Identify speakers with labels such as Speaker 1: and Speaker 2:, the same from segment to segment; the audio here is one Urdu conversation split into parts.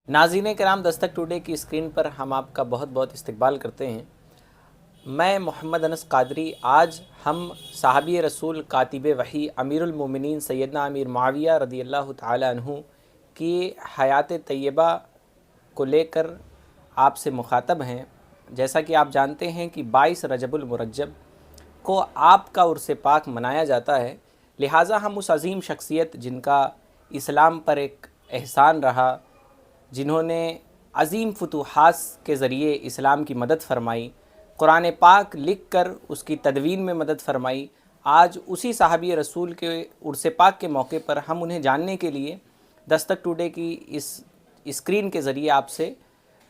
Speaker 1: ناظرین کرام، دستک ٹوڈے کی اسکرین پر ہم آپ کا بہت بہت استقبال کرتے ہیں۔ میں محمد انس قادری، آج ہم صحابی رسول کاتب وحی امیر المومنین سیدنا امیر معاویہ رضی اللہ تعالی عنہ کی حیات طیبہ کو لے کر آپ سے مخاطب ہیں۔ جیسا کہ آپ جانتے ہیں کہ 22 رجب المرجب کو آپ کا عرس پاک منایا جاتا ہے، لہٰذا ہم اس عظیم شخصیت جن کا اسلام پر ایک احسان رہا، جنہوں نے عظیم فتوحات کے ذریعے اسلام کی مدد فرمائی، قرآن پاک لکھ کر اس کی تدوین میں مدد فرمائی، آج اسی صحابی رسول کے عرس پاک کے موقع پر ہم انہیں جاننے کے لیے دستک ٹوڈے کی اس اسکرین کے ذریعے آپ سے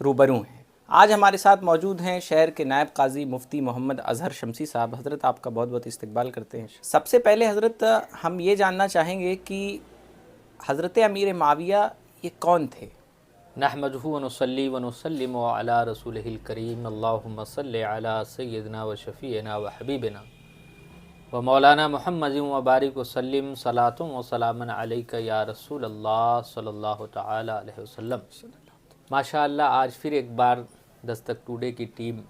Speaker 1: روبرو ہیں۔ آج ہمارے ساتھ موجود ہیں شہر کے نائب قاضی مفتی محمد اظہر شمسی صاحب۔ حضرت آپ کا بہت بہت استقبال کرتے ہیں۔ سب سے پہلے حضرت ہم یہ جاننا چاہیں گے کہ حضرت امیر معاویہ یہ کون تھے؟
Speaker 2: نحمدہ ونصلی ونسلم علی رسولہ الکریم، اللہم صلی علی سیدنا و شفیعنا و حبیبنا و مولانا محمد و بارک وسلم، صلاۃ و سلام علیک یا رسول اللہ صلی اللہ تعالی علیہ وسلم۔ ماشاءاللہ آج پھر ایک بار دستک ٹوڈے کی ٹیم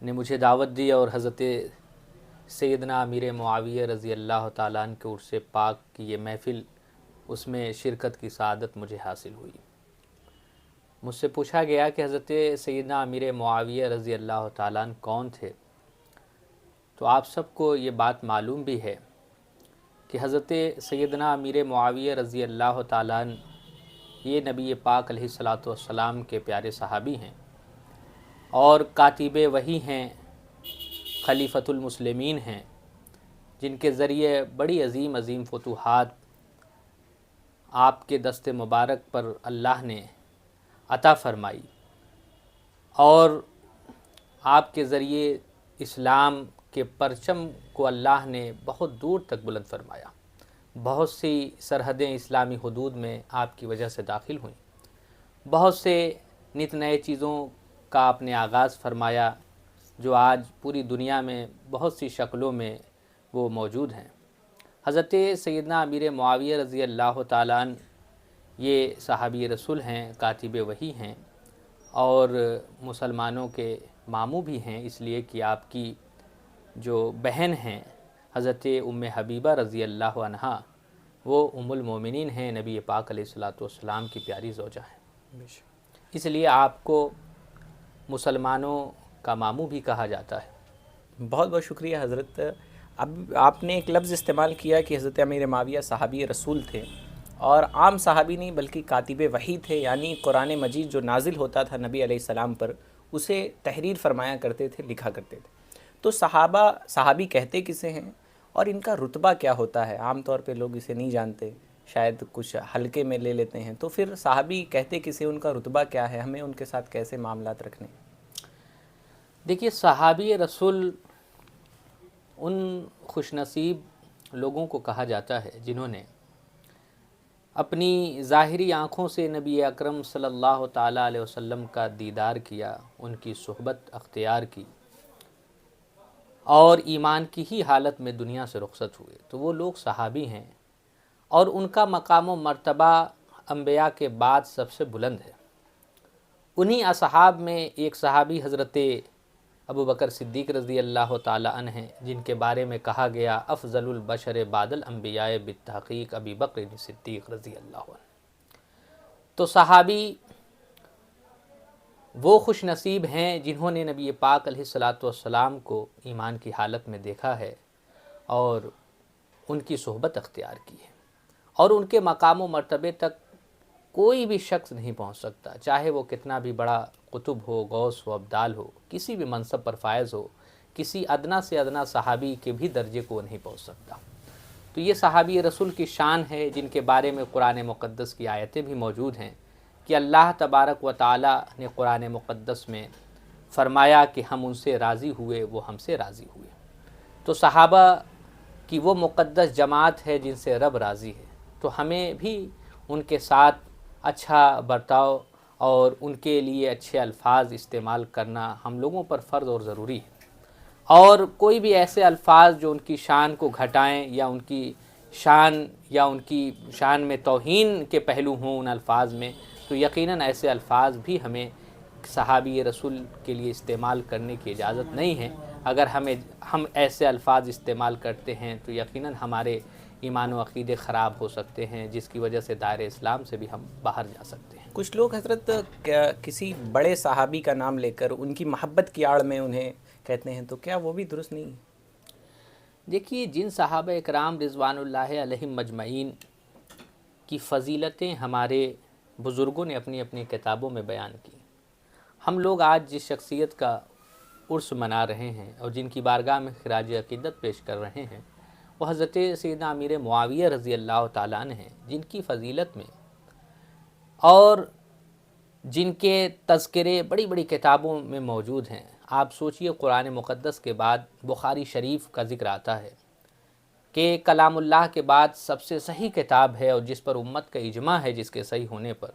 Speaker 2: نے مجھے دعوت دی اور حضرت سیدنا امیر معاویہ رضی اللہ تعالیٰ عنہ کے عرس پاک کی یہ محفل، اس میں شرکت کی سعادت مجھے حاصل ہوئی۔ مجھ سے پوچھا گیا کہ حضرت سیدنا امیر معاویہ رضی اللہ تعالیٰ عنہ کون تھے، تو آپ سب کو یہ بات معلوم بھی ہے کہ حضرت سیدنا امیر معاویہ رضی اللہ تعالیٰ عنہ یہ نبی پاک علیہ الصلاۃ والسلام کے پیارے صحابی ہیں اور کاتب وحی ہیں، خلیفۃ المسلمین ہیں، جن کے ذریعے بڑی عظیم عظیم فتوحات آپ کے دست مبارک پر اللہ نے عطا فرمائی اور آپ کے ذریعے اسلام کے پرچم کو اللہ نے بہت دور تک بلند فرمایا۔ بہت سی سرحدیں اسلامی حدود میں آپ کی وجہ سے داخل ہوئیں، بہت سے نت نئے چیزوں کا آپ نے آغاز فرمایا جو آج پوری دنیا میں بہت سی شکلوں میں وہ موجود ہیں۔ حضرت سیدنا امیر معاویہ رضی اللہ تعالیٰ عنہ یہ صحابی رسول ہیں، کاتب وحی ہیں اور مسلمانوں کے ماموں بھی ہیں، اس لیے کہ آپ کی جو بہن ہیں حضرت ام حبیبہ رضی اللہ عنہا، وہ ام المومنین ہیں، نبی پاک علیہ الصلاۃ والسلام کی پیاری زوجہ ہیں، اس لیے آپ کو مسلمانوں کا ماموں بھی کہا جاتا ہے۔
Speaker 1: بہت بہت شکریہ حضرت۔ اب آپ نے ایک لفظ استعمال کیا کہ حضرت امیر معاویہ صحابی رسول تھے، اور عام صحابی نہیں بلکہ کاتب وحی تھے، یعنی قرآن مجید جو نازل ہوتا تھا نبی علیہ السلام پر اسے تحریر فرمایا کرتے تھے، لکھا کرتے تھے۔ تو صحابی کہتے کسے ہیں اور ان کا رتبہ کیا ہوتا ہے؟ عام طور پہ لوگ اسے نہیں جانتے، شاید کچھ ہلکے میں لے لیتے ہیں، تو پھر صحابی کہتے کسے، ان کا رتبہ کیا ہے، ہمیں ان کے ساتھ کیسے معاملات رکھنے؟
Speaker 2: دیکھیے، صحابی رسول ان خوش نصیب لوگوں کو کہا جاتا ہے جنہوں نے اپنی ظاہری آنکھوں سے نبی اکرم صلی اللہ تعالیٰ علیہ وسلم کا دیدار کیا، ان کی صحبت اختیار کی اور ایمان کی ہی حالت میں دنیا سے رخصت ہوئے، تو وہ لوگ صحابی ہیں اور ان کا مقام و مرتبہ انبیاء کے بعد سب سے بلند ہے۔ انہی اصحاب میں ایک صحابی حضرت ابو بکر صدیق رضی اللہ تعالیٰ عنہ ہیں، جن کے بارے میں کہا گیا افضل البشر بعد الانبیاء بالتحقیق ابی بکر صدیق رضی اللہ عنہ۔ تو صحابی وہ خوش نصیب ہیں جنہوں نے نبی پاک علیہ الصلاۃ والسلام کو ایمان کی حالت میں دیکھا ہے اور ان کی صحبت اختیار کی ہے، اور ان کے مقام و مرتبے تک کوئی بھی شخص نہیں پہنچ سکتا، چاہے وہ کتنا بھی بڑا قطب ہو، غوث ہو، ابدال ہو، کسی بھی منصب پر فائز ہو، کسی ادنا سے ادنا صحابی کے بھی درجے کو نہیں پہنچ سکتا۔ تو یہ صحابی رسول کی شان ہے، جن کے بارے میں قرآن مقدس کی آیتیں بھی موجود ہیں کہ اللہ تبارک و تعالیٰ نے قرآن مقدس میں فرمایا کہ ہم ان سے راضی ہوئے، وہ ہم سے راضی ہوئے۔ تو صحابہ کی وہ مقدس جماعت ہے جن سے رب راضی ہے، تو ہمیں بھی ان کے ساتھ اچھا برتاؤ اور ان کے لیے اچھے الفاظ استعمال کرنا ہم لوگوں پر فرض اور ضروری ہے، اور کوئی بھی ایسے الفاظ جو ان کی شان کو گھٹائیں یا ان کی شان میں توہین کے پہلو ہوں ان الفاظ میں، تو یقیناً ایسے الفاظ بھی ہمیں صحابی رسول کے لیے استعمال کرنے کی اجازت نہیں ہے۔ اگر ہم ایسے الفاظ استعمال کرتے ہیں تو یقیناً ہمارے ایمان و عقیدے خراب ہو سکتے ہیں، جس کی وجہ سے دائرہ اسلام سے بھی ہم باہر جا سکتے ہیں۔
Speaker 1: کچھ لوگ حضرت کسی بڑے صحابی کا نام لے کر ان کی محبت کی آڑ میں انہیں کہتے ہیں، تو کیا وہ بھی درست نہیں ہے؟
Speaker 2: دیکھیے، جن صحابہ اکرام رضوان اللہ علیہم مجمعین کی فضیلتیں ہمارے بزرگوں نے اپنی اپنی کتابوں میں بیان کی، ہم لوگ آج جس شخصیت کا عرس منا رہے ہیں اور جن کی بارگاہ میں خراج عقیدت پیش کر رہے ہیں، وہ حضرت سیدنا امیر معاویہ رضی اللہ تعالیٰ عنہ ہیں، جن کی فضیلت میں اور جن کے تذکرے بڑی بڑی کتابوں میں موجود ہیں۔ آپ سوچئے، قرآن مقدس کے بعد بخاری شریف کا ذکر آتا ہے کہ کلام اللہ کے بعد سب سے صحیح کتاب ہے اور جس پر امت کا اجماع ہے جس کے صحیح ہونے پر،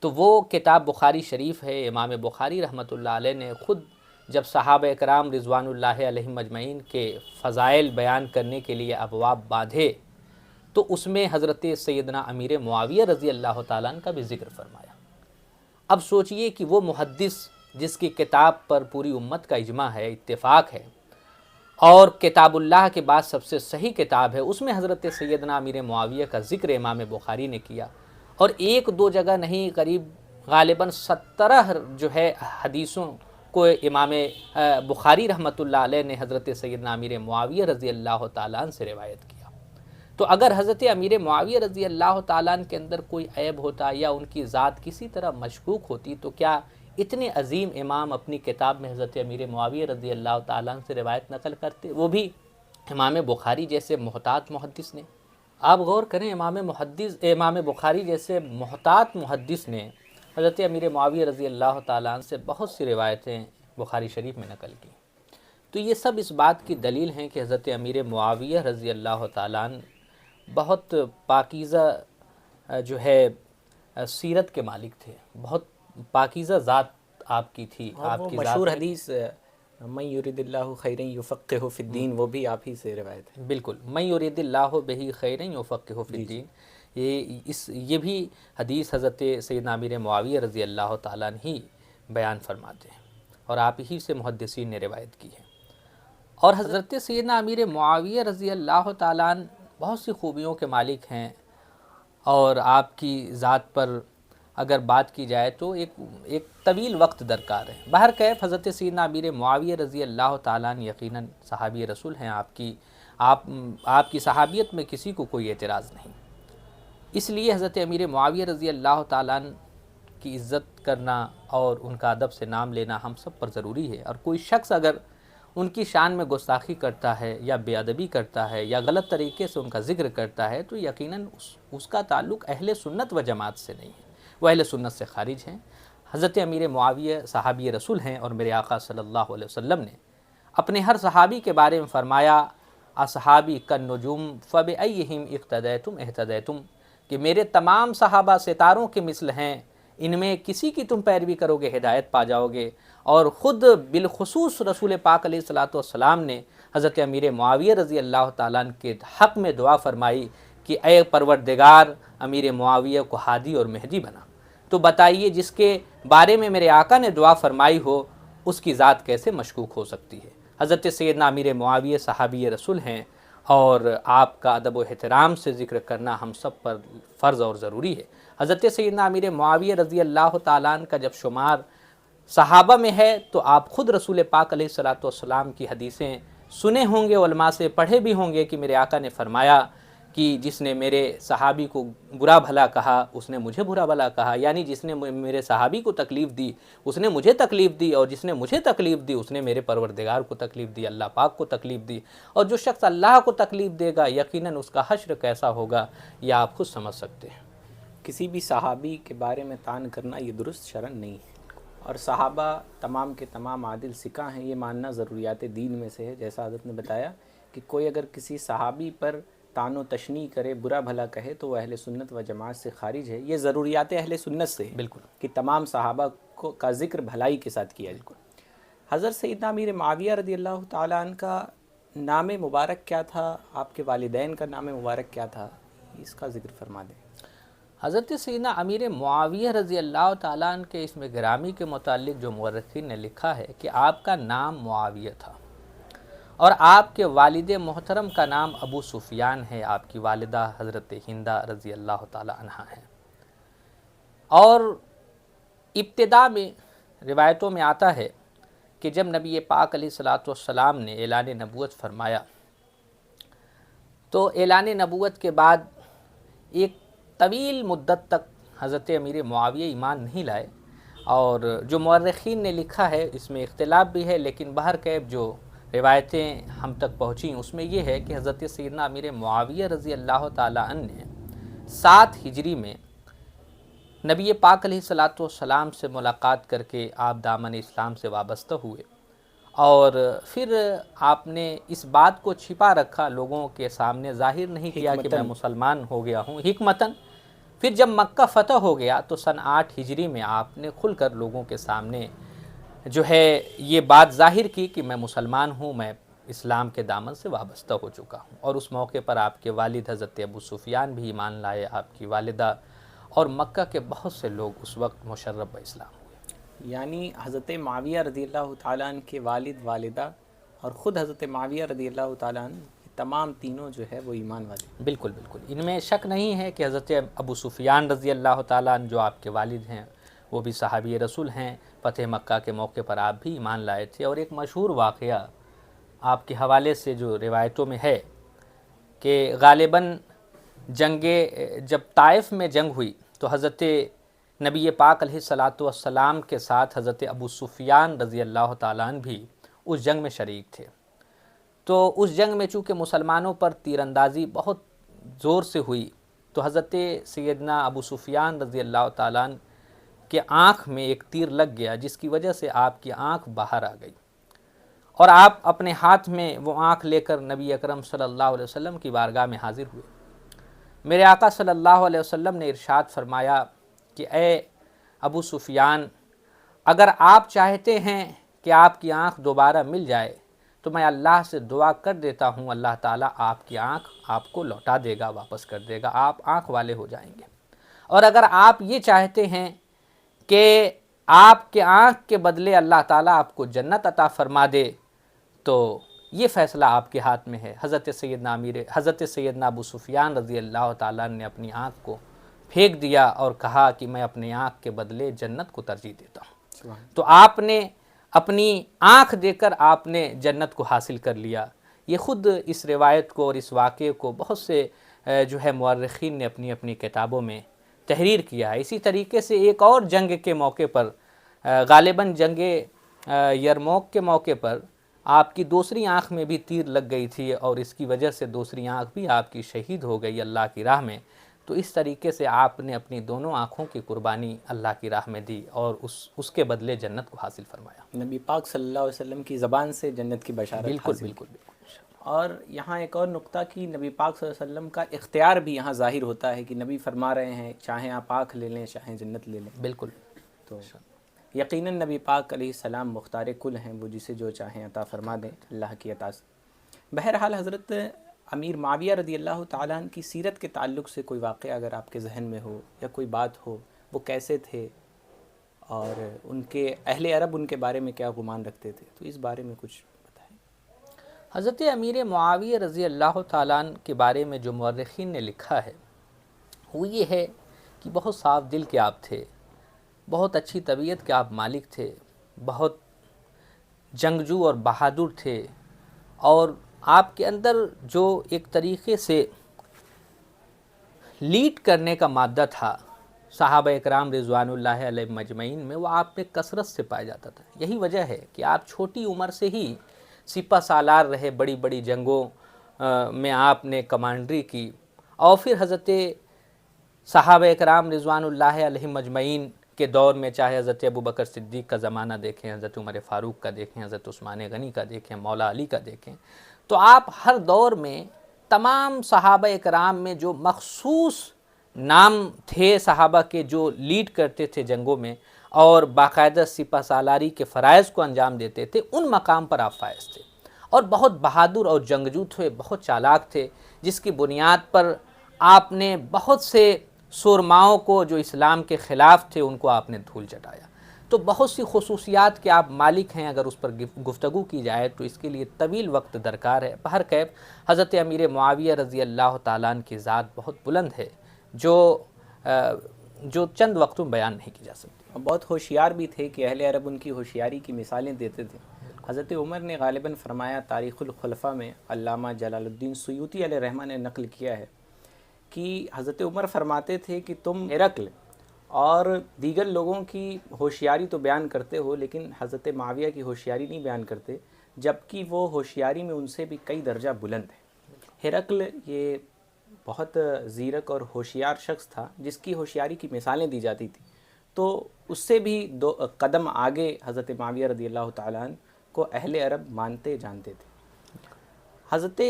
Speaker 2: تو وہ کتاب بخاری شریف ہے۔ امام بخاری رحمۃ اللہ علیہ نے خود جب صحابہ اکرام رضوان اللہ علیہم مجمعین کے فضائل بیان کرنے کے لیے ابواب باندھے تو اس میں حضرت سیدنا امیر معاویہ رضی اللہ تعالیٰ عنہ کا بھی ذکر فرمایا۔ اب سوچئے کہ وہ محدث جس کی کتاب پر پوری امت کا اجماع ہے، اتفاق ہے، اور کتاب اللہ کے بعد سب سے صحیح کتاب ہے، اس میں حضرت سیدنا امیر معاویہ کا ذکر امام بخاری نے کیا، اور ایک دو جگہ نہیں، قریب غالباً 17 جو ہے حدیثوں کو امام بخاری رحمۃ اللہ علیہ نے حضرت سیدنا امیر معاویہ رضی اللہ تعالیٰ عنہ سے روایت کیا۔ تو اگر حضرت امیر معاویہ رضی اللہ تعالیٰ عنہ کے اندر کوئی عیب ہوتا یا ان کی ذات کسی طرح مشکوک ہوتی تو کیا اتنے عظیم امام اپنی کتاب میں حضرت امیر معاویہ رضی اللہ تعالیٰ عنہ سے روایت نقل کرتے، وہ بھی امام بخاری جیسے محتاط محدث نے؟ آپ غور کریں، امام بخاری جیسے محتاط محدث نے حضرت امیر معاویہ رضی اللہ تعالیٰ عنہ سے بہت سی روایتیں بخاری شریف میں نقل کی۔ تو یہ سب اس بات کی دلیل ہیں کہ حضرت امیر معاویہ رضی اللہ تعالیٰ عنہ بہت پاکیزہ جو ہے سیرت کے مالک تھے، بہت پاکیزہ ذات آپ کی تھی، آپ
Speaker 1: وہ
Speaker 2: کی
Speaker 1: مشہور
Speaker 2: ذات
Speaker 1: حدیث من یرید اللہ خیرا یفقہہ فی الدین، وہ بھی آپ ہی سے روایت ہے۔
Speaker 2: بالکل، من یرید اللہ بہ خیرا یفقہہ فی الدین، یہ بھی حدیث حضرت سیدنا امیر معاویہ رضی اللہ تعالیٰ عنہ ہی بیان فرماتے ہیں اور آپ ہی سے محدثین نے روایت کی ہے۔ اور حضرت سیدنا امیر معاویہ رضی اللہ تعالیٰ عنہ بہت سی خوبیوں کے مالک ہیں، اور آپ کی ذات پر اگر بات کی جائے تو ایک طویل وقت درکار ہے۔ بہرکیف حضرت سیدنا امیر معاویہ رضی اللہ تعالیٰ عنہ یقیناً صحابی رسول ہیں، آپ کی صحابیت میں کسی کو کوئی اعتراض نہیں، اس لیے حضرت امیر معاویہ رضی اللہ تعالیٰ عنہ کی عزت کرنا اور ان کا ادب سے نام لینا ہم سب پر ضروری ہے، اور کوئی شخص اگر ان کی شان میں گستاخی کرتا ہے یا بے ادبی کرتا ہے یا غلط طریقے سے ان کا ذکر کرتا ہے تو یقیناً اس کا تعلق اہل سنت و جماعت سے نہیں ہے، وہ اہل سنت سے خارج ہیں۔ حضرت امیر معاویہ صحابی رسول ہیں، اور میرے آقا صلی اللہ علیہ وسلم نے اپنے ہر صحابی کے بارے میں فرمایا، اصحابی کالنجوم فبأیہم اقتدیتم اہتدیتم، کہ میرے تمام صحابہ ستاروں کے مثل ہیں، ان میں کسی کی تم پیروی کرو گے ہدایت پا جاؤ گے۔ اور خود بالخصوص رسول پاک علیہ الصلوۃ والسلام نے حضرت امیر معاویہ رضی اللہ تعالیٰ عنہ کے حق میں دعا فرمائی کہ اے پروردگار، امیر معاویہ کو ہادی اور مہدی بنا۔ تو بتائیے، جس کے بارے میں میرے آقا نے دعا فرمائی ہو اس کی ذات کیسے مشکوک ہو سکتی ہے؟ حضرت سیدنا امیر معاویہ صحابی رسول ہیں، اور آپ کا ادب و احترام سے ذکر کرنا ہم سب پر فرض اور ضروری ہے۔ حضرت سیدنا امیر معاویہ رضی اللہ تعالیٰ عنہ کا جب شمار صحابہ میں ہے تو آپ خود رسول پاک علیہ الصلوۃ والسلام کی حدیثیں سنے ہوں گے، علماء سے پڑھے بھی ہوں گے کہ میرے آقا نے فرمایا کہ جس نے میرے صحابی کو برا بھلا کہا اس نے مجھے برا بھلا کہا، یعنی جس نے میرے صحابی کو تکلیف دی اس نے مجھے تکلیف دی، اور جس نے مجھے تکلیف دی اس نے میرے پروردگار کو تکلیف دی، اللہ پاک کو تکلیف دی، اور جو شخص اللہ کو تکلیف دے گا یقیناً اس کا حشر کیسا ہوگا یہ آپ خود سمجھ سکتے ہیں۔
Speaker 1: کسی بھی صحابی کے بارے میں طعن کرنا یہ درست شرعن نہیں ہے، اور صحابہ تمام کے تمام عادل ثقہ ہیں، یہ ماننا ضروریات دین میں سے ہے۔ جیسا حضرت نے بتایا کہ کوئی اگر کسی صحابی پر طعن و تشنیع کرے، برا بھلا کہے تو وہ اہل سنت و جماعت سے خارج ہے، یہ ضروریات اہل سنت سے ہے
Speaker 2: بالکل
Speaker 1: کہ تمام صحابہ کا ذکر بھلائی کے ساتھ کیا جائے۔ حضرت سیدنا امیر معاویہ رضی اللہ تعالیٰ عنہ کا نام مبارک کیا تھا؟ آپ کے والدین کا نام مبارک کیا تھا؟ اس کا ذکر فرما دیں۔
Speaker 2: حضرت سیدنا امیر معاویہ رضی اللہ تعالیٰ عنہ کے اسم گرامی کے متعلق جو مورخین نے لکھا ہے کہ آپ کا نام معاویہ تھا اور آپ کے والد محترم کا نام ابو سفیان ہے، آپ کی والدہ حضرت ہندہ رضی اللہ تعالیٰ عنہ ہیں۔ اور ابتدا میں روایتوں میں آتا ہے کہ جب نبی پاک علیہ الصلوۃ والسلام نے اعلان نبوت فرمایا تو اعلان نبوت کے بعد ایک طویل مدت تک حضرت امیر معاویہ ایمان نہیں لائے، اور جو مورخین نے لکھا ہے اس میں اختلاف بھی ہے، لیکن بہرکیف جو روایتیں ہم تک پہنچیں اس میں یہ ہے کہ حضرت سیدنا امیر معاویہ رضی اللہ تعالیٰ عنہ نے 7 ہجری میں نبی پاک علیہ الصلوۃ والسلام سے ملاقات کر کے آپ دامن اسلام سے وابستہ ہوئے، اور پھر آپ نے اس بات کو چھپا رکھا، لوگوں کے سامنے ظاہر نہیں کیا کہ میں مسلمان ہو گیا ہوں حکمتاً۔ پھر جب مکہ فتح ہو گیا تو سن 8 ہجری میں آپ نے کھل کر لوگوں کے سامنے جو ہے یہ بات ظاہر کی کہ میں مسلمان ہوں، میں اسلام کے دامن سے وابستہ ہو چکا ہوں، اور اس موقع پر آپ کے والد حضرت ابو سفیان بھی ایمان لائے، آپ کی والدہ، اور مکہ کے بہت سے لوگ اس وقت مشرف اسلام ہوئے۔
Speaker 1: یعنی حضرت معاویہ رضی اللہ تعالیٰ عنہ کے والد، والدہ اور خود حضرت معاویہ رضی اللہ تعالیٰ عنہ تمام تینوں جو ہے وہ ایمان والے۔
Speaker 2: بالکل بالکل، ان میں شک نہیں ہے کہ حضرت ابو سفیان رضی اللہ تعالیٰ عنہ جو آپ کے والد ہیں وہ بھی صحابی رسول ہیں، فتح مکہ کے موقع پر آپ بھی ایمان لائے تھے۔ اور ایک مشہور واقعہ آپ کے حوالے سے جو روایتوں میں ہے کہ غالباً جب طائف میں جنگ ہوئی تو حضرت نبی پاک علیہ الصلوۃ والسلام کے ساتھ حضرت ابو سفیان رضی اللہ تعالیٰ عنہ بھی اس جنگ میں شریک تھے۔ تو اس جنگ میں چونکہ مسلمانوں پر تیر اندازی بہت زور سے ہوئی تو حضرت سیدنا ابو سفیان رضی اللہ تعالیٰ عنہ کے آنکھ میں ایک تیر لگ گیا، جس کی وجہ سے آپ کی آنکھ باہر آ گئی، اور آپ اپنے ہاتھ میں وہ آنکھ لے کر نبی اکرم صلی اللہ علیہ وسلم کی بارگاہ میں حاضر ہوئے۔ میرے آقا صلی اللہ علیہ وسلم نے ارشاد فرمایا کہ اے ابو سفیان، اگر آپ چاہتے ہیں کہ آپ کی آنکھ دوبارہ مل جائے تو میں اللہ سے دعا کر دیتا ہوں، اللہ تعالیٰ آپ کی آنکھ آپ کو لوٹا دے گا، واپس کر دے گا، آپ آنکھ والے ہو جائیں گے۔ اور اگر آپ یہ چاہتے ہیں کہ آپ کے آنکھ کے بدلے اللہ تعالیٰ آپ کو جنت عطا فرما دے تو یہ فیصلہ آپ کے ہاتھ میں ہے۔ حضرت سیدنا ابو سفیان رضی اللہ تعالیٰ نے اپنی آنکھ کو پھینک دیا اور کہا کہ میں اپنی آنکھ کے بدلے جنت کو ترجیح دیتا ہوں۔ تو آپ نے اپنی آنکھ دے کر آپ نے جنت کو حاصل کر لیا۔ یہ خود اس روایت کو اور اس واقعے کو بہت سے جو ہے مورخین نے اپنی اپنی کتابوں میں تحریر کیا ہے۔ اسی طریقے سے ایک اور جنگ کے موقع پر، غالباً جنگ یرموک کے موقع پر، آپ کی دوسری آنکھ میں بھی تیر لگ گئی تھی، اور اس کی وجہ سے دوسری آنکھ بھی آپ کی شہید ہو گئی اللہ کی راہ میں۔ تو اس طریقے سے آپ نے اپنی دونوں آنکھوں کی قربانی اللہ کی راہ میں دی اور اس کے بدلے جنت کو حاصل فرمایا۔
Speaker 1: نبی پاک صلی اللہ علیہ وسلم کی زبان سے جنت کی بشارت
Speaker 2: بالکل
Speaker 1: حاصل
Speaker 2: بالکل
Speaker 1: کی۔
Speaker 2: بالکل۔
Speaker 1: اور یہاں ایک اور نقطہ کہ نبی پاک صلی اللہ علیہ وسلم کا اختیار بھی یہاں ظاہر ہوتا ہے کہ نبی فرما رہے ہیں چاہیں آپ آنکھ لے لیں چاہیں جنت لے لیں۔
Speaker 2: بالکل۔
Speaker 1: تو یقیناً نبی پاک علیہ السلام مختار کل ہیں، وہ جسے جو چاہیں عطا فرما دیں اللہ کی عطا سے۔ بہرحال حضرت امیر معاویہ رضی اللہ تعالیٰ عنہ کی سیرت کے تعلق سے کوئی واقعہ اگر آپ کے ذہن میں ہو یا کوئی بات ہو، وہ کیسے تھے اور ان کے اہل عرب ان کے بارے میں کیا گمان رکھتے تھے، تو اس بارے میں کچھ بتائیں۔
Speaker 2: حضرت امیر معاویہ رضی اللہ تعالیٰ عنہ کے بارے میں جو مورخین نے لکھا ہے وہ یہ ہے کہ بہت صاف دل کے آپ تھے، بہت اچھی طبیعت کے آپ مالک تھے، بہت جنگجو اور بہادر تھے، اور آپ کے اندر جو ایک طریقے سے لیڈ کرنے کا مادہ تھا صحابہ اکرام رضوان اللہ علیہ مجمعین میں، وہ آپ میں کثرت سے پایا جاتا تھا۔ یہی وجہ ہے کہ آپ چھوٹی عمر سے ہی سپہ سالار رہے، بڑی بڑی جنگوں میں آپ نے کمانڈری کی، اور پھر حضرت صحابہ اکرام رضوان اللہ علیہ مجمعین کے دور میں چاہے حضرت ابوبکر صدیق کا زمانہ دیکھیں، حضرت عمر فاروق کا دیکھیں، حضرت عثمان غنی کا دیکھیں، مولا علی کا دیکھیں، تو آپ ہر دور میں تمام صحابہ اکرام میں جو مخصوص نام تھے صحابہ کے جو لیڈ کرتے تھے جنگوں میں اور باقاعدہ سپہ سالاری کے فرائض کو انجام دیتے تھے، ان مقام پر آپ فائز تھے، اور بہت بہادر اور جنگجو تھے، بہت چالاک تھے، جس کی بنیاد پر آپ نے بہت سے سرماؤں کو جو اسلام کے خلاف تھے ان کو آپ نے دھول چٹایا۔ تو بہت سی خصوصیات کے آپ مالک ہیں، اگر اس پر گفتگو کی جائے تو اس کے لیے طویل وقت درکار ہے۔ بہر کیف حضرت امیر معاویہ رضی اللہ تعالیٰ عنہ کی ذات بہت بلند ہے، جو چند وقتوں میں بیان نہیں کی جا سکتی۔
Speaker 1: بہت ہوشیار بھی تھے کہ اہل عرب ان کی ہوشیاری کی مثالیں دیتے تھے۔ حضرت عمر نے غالباً فرمایا، تاریخ الخلفاء میں علامہ جلال الدین سیوطی علیہ رحمہ نے نقل کیا ہے کہ حضرت عمر فرماتے تھے کہ تم ہرقل اور دیگر لوگوں کی ہوشیاری تو بیان کرتے ہو، لیکن حضرت معاویہ کی ہوشیاری نہیں بیان کرتے، جبکہ وہ ہوشیاری میں ان سے بھی کئی درجہ بلند ہے۔ ہرقل یہ بہت زیرک اور ہوشیار شخص تھا جس کی ہوشیاری کی مثالیں دی جاتی تھیں، تو اس سے بھی دو قدم آگے حضرت معاویہ رضی اللہ تعالیٰ عنہ کو اہل عرب مانتے جانتے تھے۔ حضرت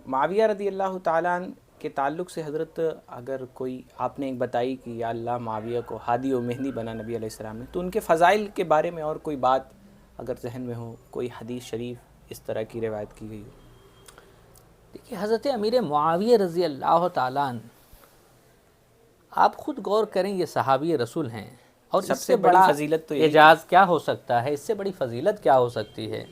Speaker 1: معاویہ رضی اللہ تعالیٰ عنہ کے تعلق سے حضرت اگر کوئی آپ نے ایک بتائی کہ یا اللہ معاویہ کو ہادی و مہدی بنا نبی علیہ السلام نے، تو ان کے فضائل کے بارے میں اور کوئی بات اگر ذہن میں ہو، کوئی حدیث شریف اس طرح کی روایت کی گئی ہو؟
Speaker 2: دیکھیے حضرت امیر معاویہ رضی اللہ تعالیٰ عنہ، آپ خود غور کریں، یہ صحابی رسول ہیں، اور
Speaker 1: سب
Speaker 2: اس
Speaker 1: سے بڑی فضیلت تو یہی
Speaker 2: اعجاز کیا ہو سکتا ہے، اس سے بڑی فضیلت کیا ہو سکتی ہے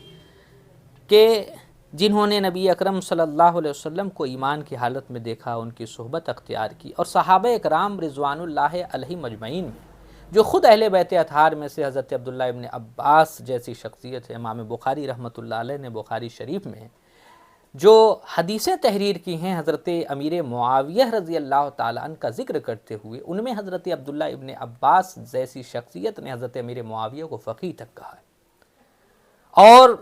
Speaker 2: کہ جنہوں نے نبی اکرم صلی اللہ علیہ وسلم کو ایمان کی حالت میں دیکھا، ان کی صحبت اختیار کی، اور صحابہ اکرام رضوان اللہ علیہ مجمعین میں جو خود اہل بیت اطہار میں سے حضرت عبداللہ ابن عباس جیسی شخصیت ہے، امام بخاری رحمۃ اللہ علیہ نے بخاری شریف میں جو حدیثیں تحریر کی ہیں حضرت امیر معاویہ رضی اللہ تعالیٰ عنہ کا ذکر کرتے ہوئے، ان میں حضرت عبداللہ ابن عباس جیسی شخصیت نے حضرت امیر معاویہ کو فقیہ تک کہا ہے، اور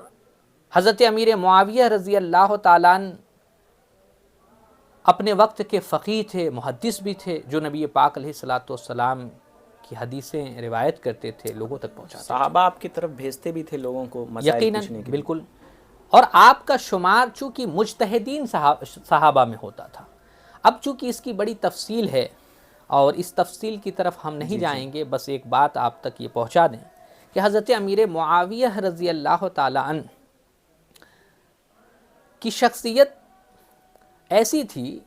Speaker 2: حضرت امیر معاویہ رضی اللہ تعالیٰ عنہ اپنے وقت کے فقیہ تھے، محدث بھی تھے، جو نبی پاک علیہ الصلوۃ والسلام کی حدیثیں روایت کرتے تھے، لوگوں تک پہنچاتے تھے۔
Speaker 1: صحابہ آپ کی طرف بھیجتے بھی تھے لوگوں کو مسائل
Speaker 2: یقیناً،
Speaker 1: پوچھنے کے لیے۔
Speaker 2: بالکل، اور آپ کا شمار چونکہ مجتہدین صحابہ میں ہوتا تھا۔ اب چونکہ اس کی بڑی تفصیل ہے اور اس تفصیل کی طرف ہم نہیں جائیں گے، بس ایک بات آپ تک یہ پہنچا دیں کہ حضرت امیر معاویہ رضی اللہ تعالیٰ عنہ کی شخصیت ایسی تھی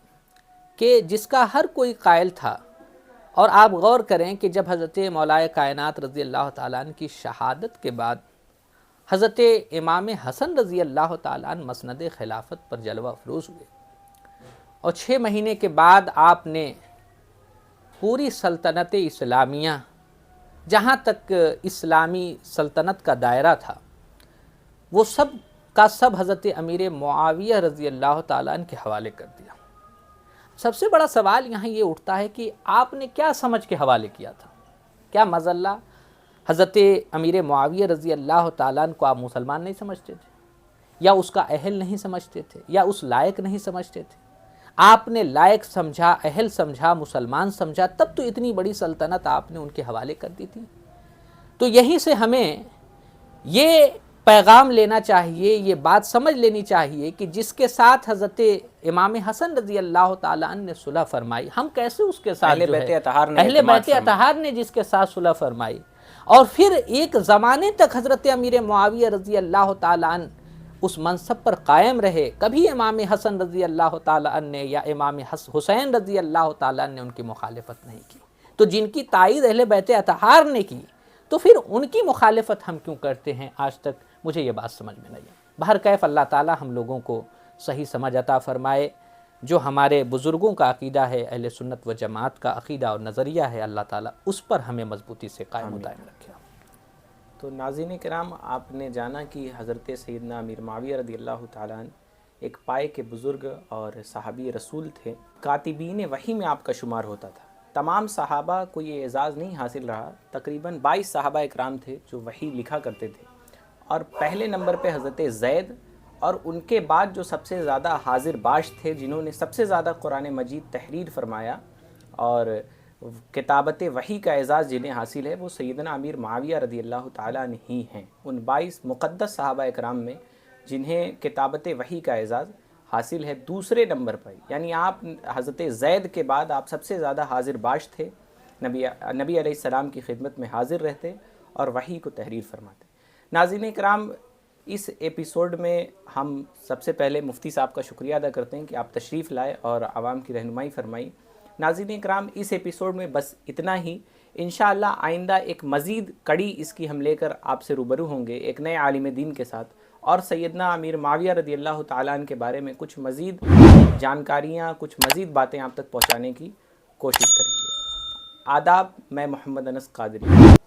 Speaker 2: کہ جس کا ہر کوئی قائل تھا، اور آپ غور کریں کہ جب حضرت مولا کائنات رضی اللہ تعالیٰ عنہ کی شہادت کے بعد حضرت امام حسن رضی اللہ تعالیٰ عنہ مسند خلافت پر جلوہ افروز ہوئے، اور 6 مہینے کے بعد آپ نے پوری سلطنت اسلامیہ، جہاں تک اسلامی سلطنت کا دائرہ تھا، وہ سب کا سب حضرت امیر معاویہ رضی اللہ تعالیٰ عنہ کے حوالے کر دیا۔ سب سے بڑا سوال یہاں یہ اٹھتا ہے کہ آپ نے کیا سمجھ کے حوالے کیا تھا؟ کیا معاذاللہ حضرت امیر معاویہ رضی اللہ تعالیٰ عنہ کو آپ مسلمان نہیں سمجھتے تھے، یا اس کا اہل نہیں سمجھتے تھے، یا اس لائق نہیں سمجھتے تھے؟ آپ نے لائق سمجھا، اہل سمجھا، مسلمان سمجھا، تب تو اتنی بڑی سلطنت آپ نے ان کے حوالے کر دی تھی۔ تو یہیں سے ہمیں یہ پیغام لینا چاہیے، یہ بات سمجھ لینی چاہیے کہ جس کے ساتھ حضرت امام حسن رضی اللہ تعالیٰ عنہ نے صلح فرمائی، ہم کیسے اس کے ساتھ
Speaker 1: اہل بیت اطہار نے
Speaker 2: اہل بیت اطہار نے جس کے ساتھ صلح فرمائی، اور پھر ایک زمانے تک حضرت امیر معاویہ رضی اللہ تعالیٰ عنہ اس منصب پر قائم رہے، کبھی امام حسن رضی اللہ تعالیٰ عنہ نے یا امام حسین رضی اللہ تعالیٰ عنہ نے ان کی مخالفت نہیں کی، تو جن کی تائید اہل بیت اطہار نے کی، تو پھر ان کی مخالفت ہم کیوں کرتے ہیں؟ آج تک مجھے یہ بات سمجھ میں نہیں ہے۔ بہر کیف اللہ تعالیٰ ہم لوگوں کو صحیح سمجھ عطا فرمائے، جو ہمارے بزرگوں کا عقیدہ ہے، اہل سنت و جماعت کا عقیدہ اور نظریہ ہے، اللہ تعالیٰ اس پر ہمیں مضبوطی سے قائم و دائم رکھے۔
Speaker 1: تو ناظرین کرام، آپ نے جانا کہ حضرت سیدنا امیر معاویہ رضی اللہ تعالیٰ عنہ ایک پائے کے بزرگ اور صحابی رسول تھے، کاتبین وحی میں آپ کا شمار ہوتا تھا۔ تمام صحابہ کو یہ اعزاز نہیں حاصل رہا، تقریباً 22 صحابہ اکرام تھے جو وحی لکھا کرتے تھے، اور پہلے نمبر پہ حضرت زید، اور ان کے بعد جو سب سے زیادہ حاضر باش تھے، جنہوں نے سب سے زیادہ قرآن مجید تحریر فرمایا اور کتابت وحی کا اعزاز جنہیں حاصل ہے، وہ سیدنا امیر معاویہ رضی اللہ تعالیٰ عنہ ہی ہیں۔ ان 22 مقدس صحابہ اکرام میں جنہیں کتابت وحی کا اعزاز حاصل ہے، دوسرے نمبر پر، یعنی آپ حضرت زید کے بعد آپ سب سے زیادہ حاضر باش تھے، نبی علیہ السلام کی خدمت میں حاضر رہتے اور وحی کو تحریر فرماتے۔ ناظرین کرام، اس ایپیسوڈ میں ہم سب سے پہلے مفتی صاحب کا شکریہ ادا کرتے ہیں کہ آپ تشریف لائے اور عوام کی رہنمائی فرمائی۔ ناظرین کرام اس ایپیسوڈ میں بس اتنا ہی. انشاءاللہ آئندہ ایک مزید کڑی اس کی ہم لے کر آپ سے روبرو ہوں گے ایک نئے عالم دین کے ساتھ, اور سیدنا امیر معاویہ رضی اللہ تعالیٰ عنہ کے بارے میں کچھ مزید جانکاریاں, کچھ مزید باتیں آپ تک پہنچانے کی کوشش کریں گے. آداب, میں محمد انس قادری.